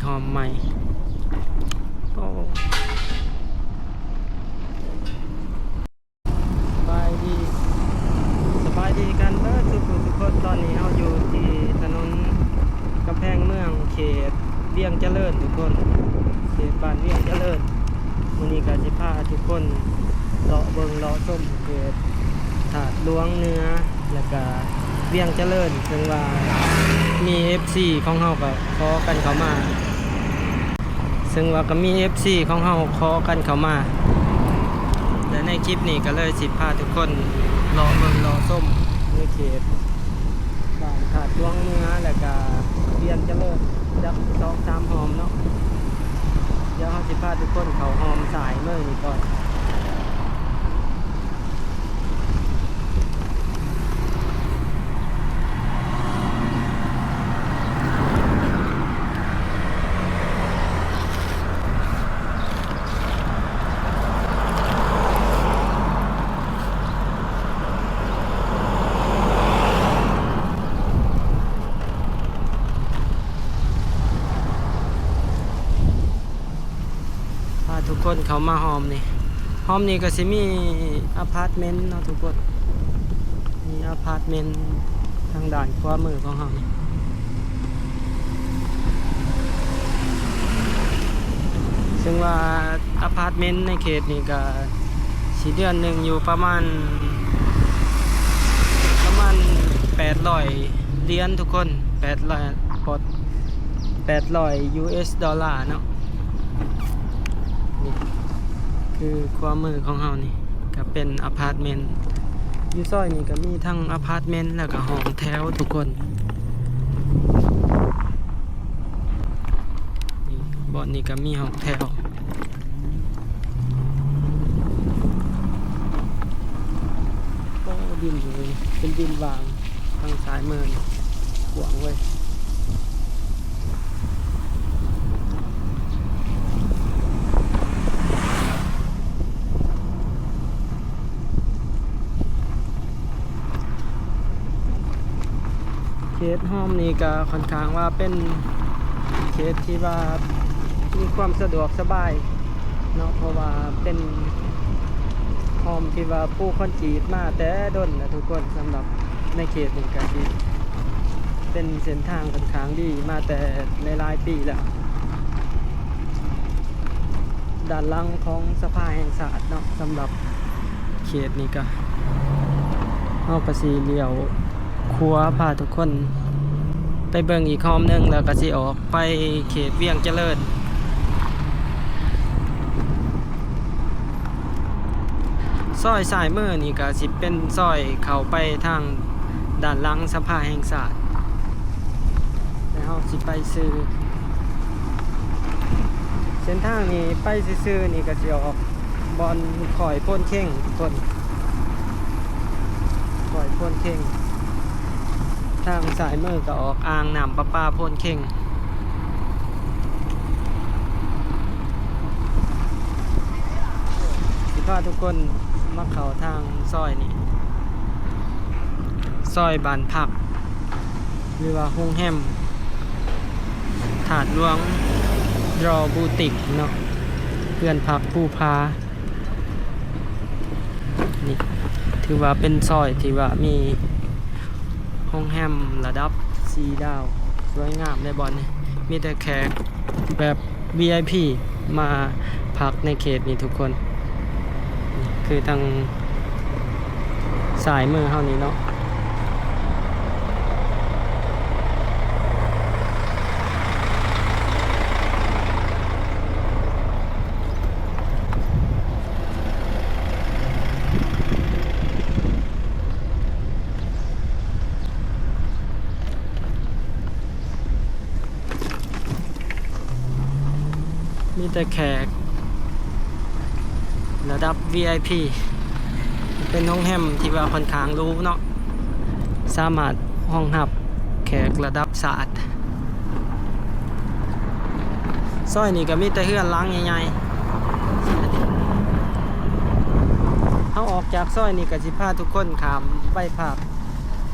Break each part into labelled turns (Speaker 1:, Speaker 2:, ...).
Speaker 1: หอมใหม่โอ้สบายดีสบายดีกันเด้อทุกคนตอนนี้เราอยู่ที่ถนนกำแพงเมืองเขตเวียงเจริญทุกคนเขตบ้านเวียงเจริญวันนี้ก็จะพาทุกคนเลาะเบิ่งเลาะชมเขตถาดหลวงเนื้อแล้วก็เวียงเจริญซึ่งว่ามี FC ของเฮาก็ขอกันเข้ามาซึ่งว่าก็มี FC ของเฮาขอกันเข้ามาและในคลิปนี้ก็เลยสิพาทุกคนรอเบิ่งรอส้มในเขตบ้านถาดหลวงเนื้อแล้วก็เวียงเจริญจัก2-3หอมเนาะเดี๋ยวเฮาสิพาทุกคนเข้าหอมสายเมื่อนี้ก่อนทุกคนเขามาหอมนี่ก็สิมีอพาร์ตเมนต์เนาะทุกคนมีอพาร์ตเมนต์ทางด้านขวามือของเฮานี่ซึ่งว่าอพาร์ตเมนต์ในเขตนี่ก็สิเดือนหนึ่งอยู่ประมาณ800เหรียญทุกคน800 US ดอลลาร์เนาะคือความมือของเฮานี่ก็เป็นอพาร์ตเมนต์อยู่ซอยนี่ก็มีทั้งอพาร์ตเมนต์แล้วก็ห้องแถวทุกคนนี่บ่อนนี้ก็มีห้องแถวโอ้ดินอยู่นี่เป็นดินวางทางซ้ายมือนี่กว้างเว้ยเขตห้อมนี่ก็ค่อนข้างว่าเป็นเขตที่ว่ามีความสะดวกสบายเนาะเพราะว่าเป็นห้อมที่ว่าปูคอนกรีตมาแต่ดนนะทุกคนสำหรับในเขตนี้ก็ที่เป็นเส้นทางค่อนข้างดีมาแต่หลายปีแล้วด้านหลังของสภาแห่งชาติเนาะสำหรับเขตนี้ก็เอากระสีเลี้ยวครัวพาทุกคนไปเบิ่งอีกหอมหนึ่งแล้วก็สิออกไปเขตเวียงเจริญซอยสายมือนี่ก็สิเป็นซอยเข้าไปทางด้านหลังสภาแห่งชาติแล้วเฮาสิไปซื้อเส้นทางนี้ไปซื้อนี่ก็สิออกบอนข่อยพ่นเข่งทุกคนข่อยพ่นเข่งทางสายมือก็ออกอ่างน้ำประปาพ่นเข่งสิพาทุกคนมาเข้าทางซอยนี่ซอยบ้านพักหรือว่าโฮงแฮมถาดหลวงรอบูติกเนาะเพื่อนพักผู้พานี่ถือว่าเป็นซอยที่ว่ามีโฮงแฮมระดับ4 ดาวสวยงามในบอลนี่มีแต่แขกแบบ VIP มาพักในเขตนี้ทุกคนนี่คือทางสายมือเฮานี้เนาะมีแต่แขกระดับ VIP เป็นโรงแรมที่ว่าค่อนข้างหรูเนาะสามารถห้องรับแขกระดับศาสตร์ซอยนี้ก็มีแต่เฮือนหลังใหญ่ๆเขาออกจากซอยนี้ก็สิพาทุกคนข้ามไป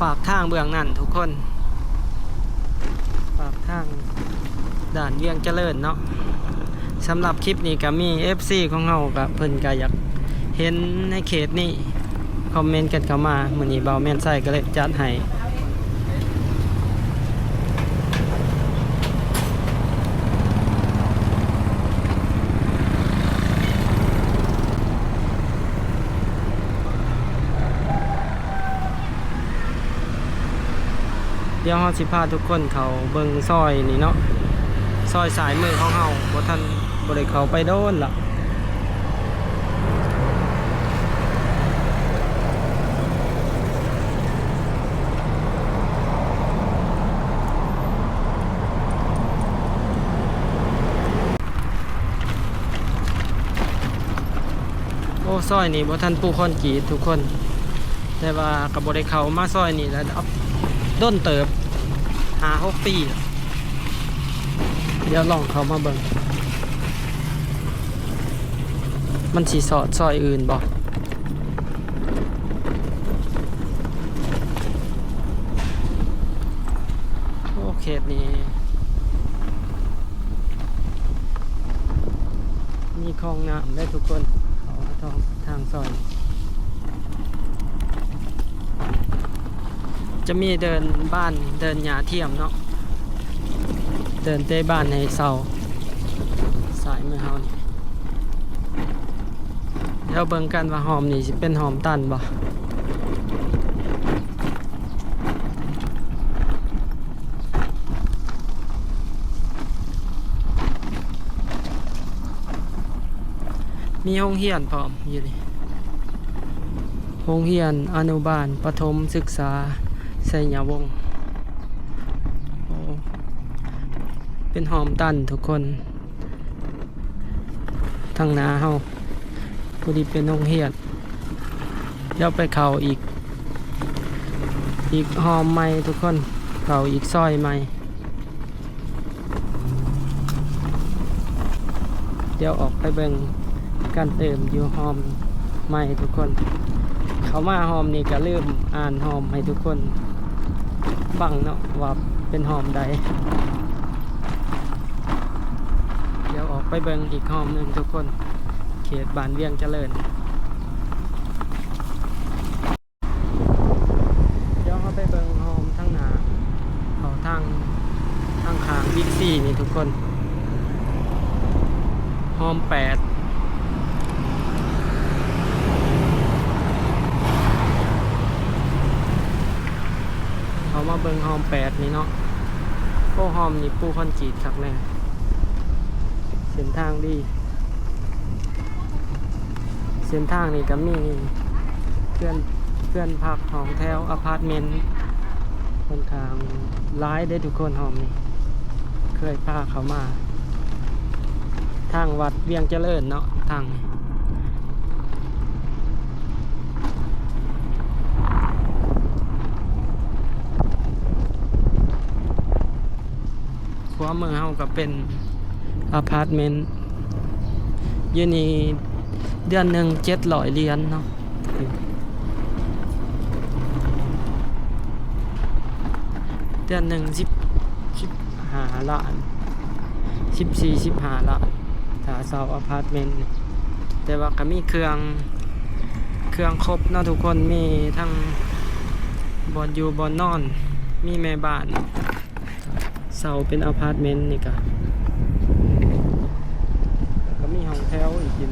Speaker 1: ฝากทางเบื้องนั่นทุกคนฝากทาง ด่านเวียงเจริญเนาะสำหรับคลิปนี้ก็มี FC ของเฮากับเพิ่นก็อยากเห็นในเขตนี้คอมเมนต์กันเข้ามามื้อนี้เบาแม่นไส้ก็เลยจัดให้เดี๋ยวเฮาสิพาทุกคนเขาเบิ่งซอยนี่เนาะซอยสายมือของเฮาบ่ทันบ่ได้เข้าไปโดนล่ะโอ้ซอยนี่บ่ทันปูคอนกรีตทุกคนแต่ว่าก็บ่ได้เข้ามาซอยนี่แล้วด้นเติบ5-6 ปีเดี๋ยวลองเข้ามาเบิ่งมันสิสอดซอยอื่นบ่โอเคนี้มีคลองน้ำได้ทุกคนเขาทางซอยจะมีเดินบ้านเดินหญ้าเทียมเนาะเดินเต้บ้านในเสาสายมือเฮานี่เดี๋ยวเบิ่งกันว่าหอมนี่สิเป็นหอมตันบ่มีโรงเรียนพร้อมอยู่นี่โรงเรียนอนุบาลประถมศึกษาไสยาวงศ์เป็นหอมตันทุกคนทางหน้าเฮาพอดีเป็นโรงเรียนเดี๋ยวไปเข้าอีกหอมใหม่ทุกคนเข้าอีกซอยใหม่เดี๋ยวออกไปเบิ่งการเติมอยู่หอมใหม่ทุกคนเขามาหอมนี่ก็ลืมอ่านหอมให้ทุกคนฟังเนาะว่าเป็นหอมใดเดี๋ยวออกไปเบิ่งอีกหอมหนึ่งทุกคนเขตบ้านเวียงเจริญเดี๋ยวเขาไปเบิ่งหอมทั้งหน้าเขาทางขางบิ๊กซีนี่ทุกคนหอม8เขามาเบิ่งหอม8นี่เนาะโอ้หอมนี่ปูคอนกรีตคักแน่เส้นทางดีเส้นทางนี่ก็มีเพื่อนพักห้องแถวอพาร์ตเมนต์ค่อนข้างหลายได้ทุกคนหอมนี่เคยพาเขามาทางวัดเวียงเจริญเนาะทางขวามือเฮาก็เป็นอพาร์ตเมนต์อยู่นี่เดือนหนึ่ง700 เหรียญเนาะเดือนหนึ่ง15 ล้าน14-15 ล้านถ้าเช่าอพาร์ตเมนต์แต่ว่าก็มีเครื่องครบเนาะทุกคนมีทั้งบ่อนอยู่บ่อนนอนมีแม่บ้านเช่าเป็นอพาร์ตเมนต์นี่ก็มีห้องแถวอีกที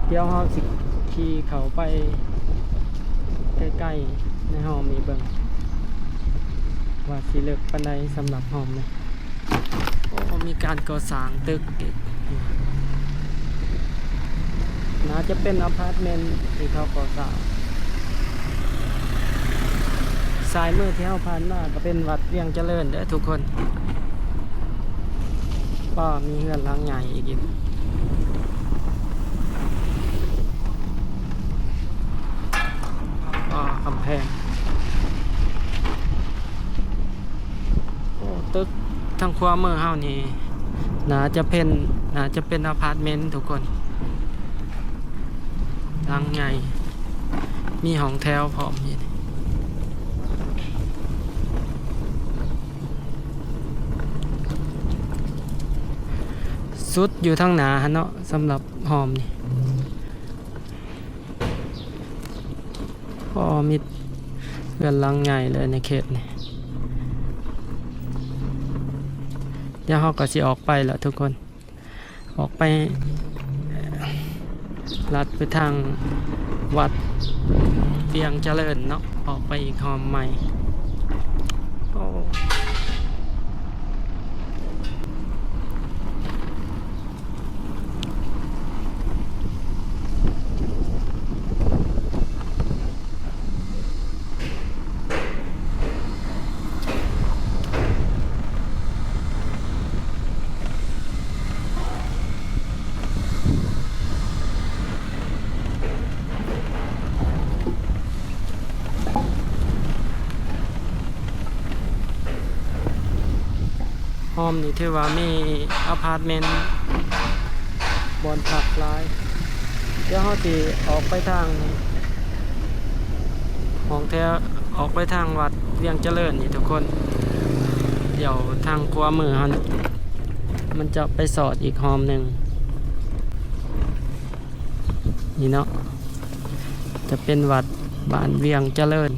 Speaker 1: เดี๋ยวเราสิขี่เขาไปใกล้ๆในหอมมีเบิ่งว่าสิเลิกปานใดสำหรับหอมเลยโอ้มีการก่อสร้างตึกอีกน่าจะเป็นอพาร์ตเมนต์ที่เขาก่อสร้างสายมือที่เราผ่านมาก็เป็นวัดเวียงเจริญเด้อทุกคนป้ามีเฮือนหลังใหญ่อีกกำแพง วามือเฮานี่น่าจะเป็นอพาร์ตเมนต์ทุกคนหลังใหญ่มีห้องแถวพร้อมนี่สุดอยู่ทางหน้าเนาะสำหรับหอมนี่มีเรือนหลังใหญ่เลยในเขตนี่เดี๋ยวเขาก็สิออกไปแล้วทุกคนออกไปลัดไปทางวัดเวียงเจริญเนาะออกไปอีกหอมใหม่โอ้หอมนี่ถือว่ามีอพาร์ตเมนต์บอนพักหลายเดี๋ยวเขาสิออกไปทางห้องแถวออกไปทางวัดเวียงเจริญนี่ทุกคนเดี๋ยวทางขวามือเขามันจะไปสอดอีกหอมหนึ่งนี่เนาะจะเป็นวัดบ้านเวียงเจริญ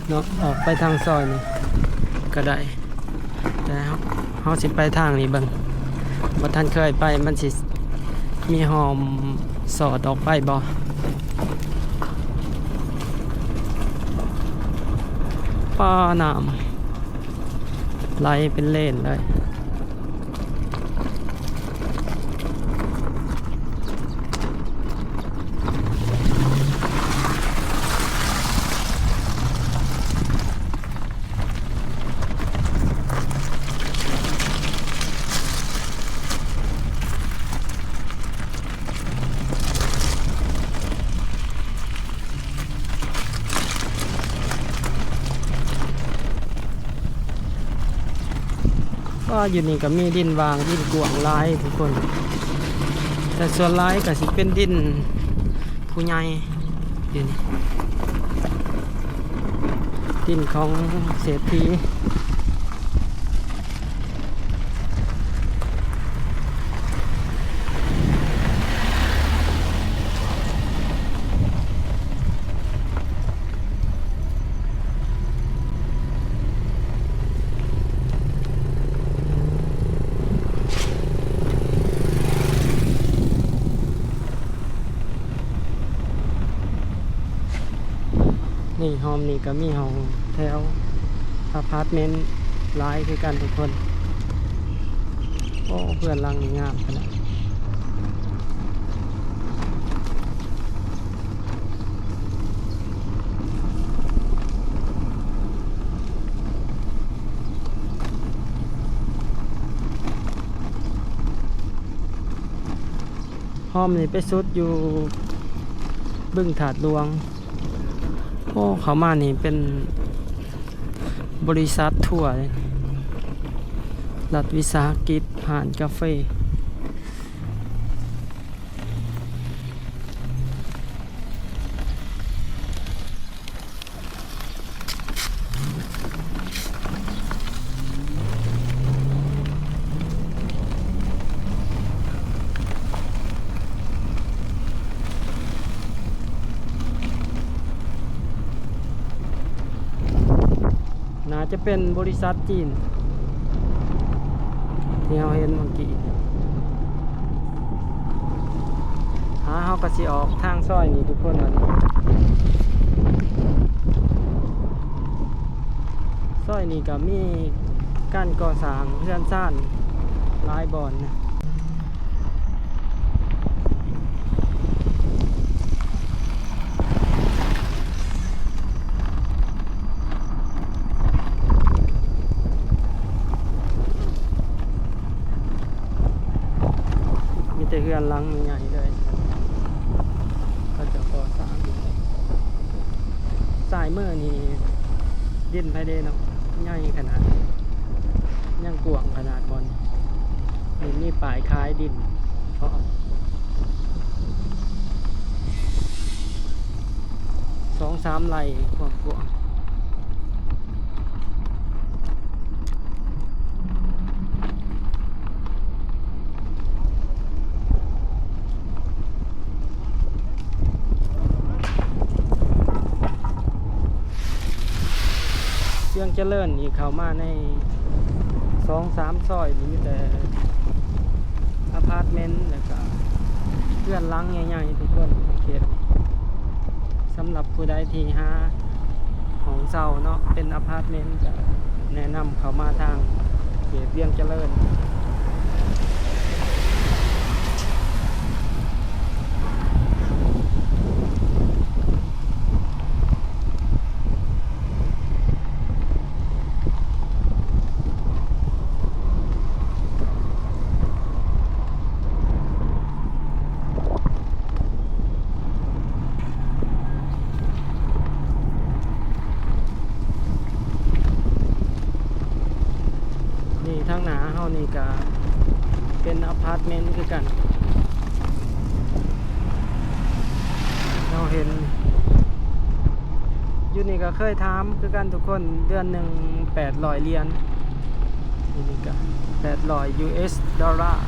Speaker 1: เนาะออกไปทางซอยนี่ก็ได้แต่เขาสิไปทางนี้เบิ่งบ่ทันเคยไปมันสิมีหอมสอดออกไปบ่ป้าน้ำไหลเป็นเลนเลยก็อยู่นี่ก็มีดินวางดินกวางลายทุกคนแต่ส่วนลายก็สิเป็นดินผู้ใหญ่อยู่นี่ดินของเศรษฐีนี่หอมนี่ก็มีห้องแถวอพาร์ตเมนต์หลายคือกันทุกคนโอ้เพื่อนรังนี่งามขนาดหอมนี่ไปสุดอยู่บึงถาดหลวงโอ้เขามานี่เป็นบริษัททัวร์เลยรัฐวิสาหกิจผ่านกาแฟน่าจะเป็นบริษัทจีนที่เราเห็นเมื่อกี้เขาก็สิออกทางซอยนี่ทุกคนนะซอยนี่ก็มีการก่อสร้างเรือนซ่านหลายบ่อนนะ อนหลังใหญ่ๆเลยก็จะก่อสร้างอยู่สายมือนี่ดินภายในเนาะใหญ่ขนาดยังกว้างขนาดบอลนี่มีปลายคล้ายดินเพราะ2-3 ไร่กว้างเชียงเจริญนี่เข้ามาใน2-3 ซอยนี่มีแต่อพาร์ตเมนต์แล้วก็เพื่อนหลังใหญ่ๆทุกคนเขตสำหรับผู้ใดที่หาของเช่าเนาะเป็นอพาร์ตเมนต์จะแนะนำเข้ามาทางเขตเวียงเจริญนี่ทางหน้าเฮานี่ก็เป็นอพาร์ตเมนต์คือกันเราเห็นอยู่นี่ก็เคยถามคือกันทุกคนเดือนหนึ่ง800 เหรียญนี่ก็800 US ดอลลาร์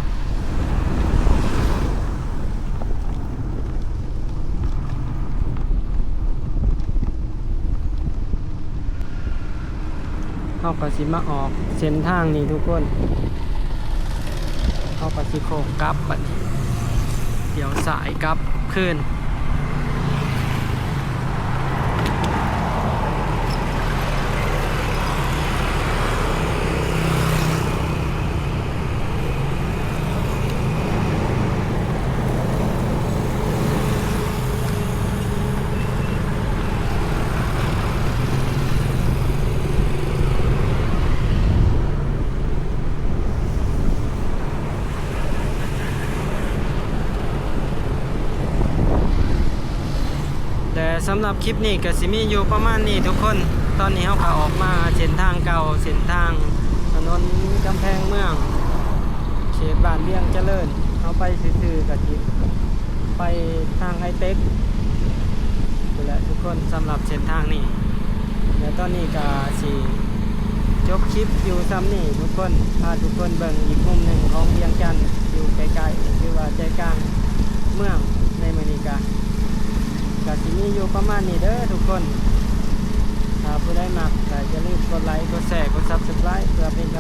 Speaker 1: เขาก็สิมาออกเส้นทางนี้ทุกคนเขาก็สิโค้งกลับบัดนี้เดี๋ยวสายกลับขึ้นแต่สำหรับคลิปนี้ก็สิมีอยู่ประมาณนี้ทุกคนตอนนี้เขาก็ออกมาเส้นทางเก่าเส้นทางถนนกำแพงเมืองเขตบ้านเวียงเจริญเขาไปซื่อๆกับทิศไปทางไฮเต็กนี่แหละทุกคนสำหรับเส้นทางนี้แล้วตอนนี้ก็สิจบคลิปอยู่ซ้ำนี่ทุกคนพาทุกคนเบิ่งอีกมุมหนึ่งของเวียงจันทร์อยู่ใกล้ๆคือว่าใจกลางเมืองในเมืองนี้ก็สิมีอยู่ประมาณนี้เด้อทุกคนถ้าผู้ใดมักก็อย่าลืมกดไลค์กดแชร์กด Subscribe เพื่อเป็นก